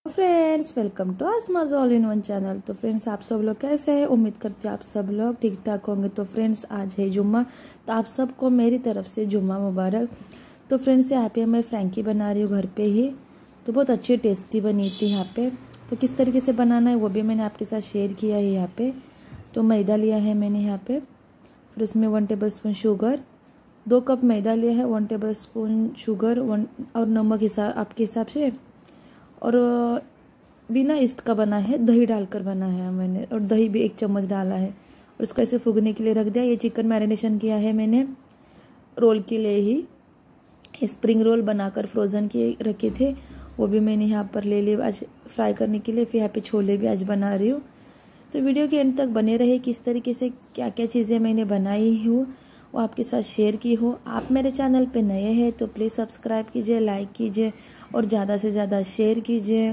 Friends, welcome to आसमाज all in one channel. तो friends, आप सब लोग कैसे हैं? उम्मीद करते हैं आप सब लोग ठीक ठाक होंगे। तो फ्रेंड्स, आज है जुम्मा, तो आप सबको मेरी तरफ से जुम्मा मुबारक। तो फ्रेंड्स, यहाँ पे मैं फ्रैंकी बना रही हूँ घर पे ही। तो बहुत अच्छी टेस्टी बनी थी यहाँ पे। तो किस तरीके से बनाना है वो भी मैंने आपके साथ शेयर किया है यहाँ पे। तो मैदा लिया है मैंने यहाँ पे, फिर उसमें 1 टेबल स्पून शुगर, 2 कप मैदा लिया है, 1 टेबल स्पून शुगर, 1 और नमक हिसाब आपके हिसाब से। और बिना ईस्ट का बना है, दही डालकर बना है मैंने, और दही भी 1 चम्मच डाला है। और इसको ऐसे फूगने के लिए रख दिया। ये चिकन मैरिनेशन किया है मैंने रोल के लिए ही। स्प्रिंग रोल बनाकर फ्रोज़न किए रखे थे, वो भी मैंने यहाँ पर ले लिए आज फ्राई करने के लिए। फिर यहाँ पे छोले भी आज बना रही हूँ। तो वीडियो के एंड तक बने रहे, किस तरीके से क्या क्या चीज़ें मैंने बनाई हूँ वो आपके साथ शेयर की हो। आप मेरे चैनल पे नए हैं तो प्लीज़ सब्सक्राइब कीजिए, लाइक कीजिए और ज़्यादा से ज़्यादा शेयर कीजिए।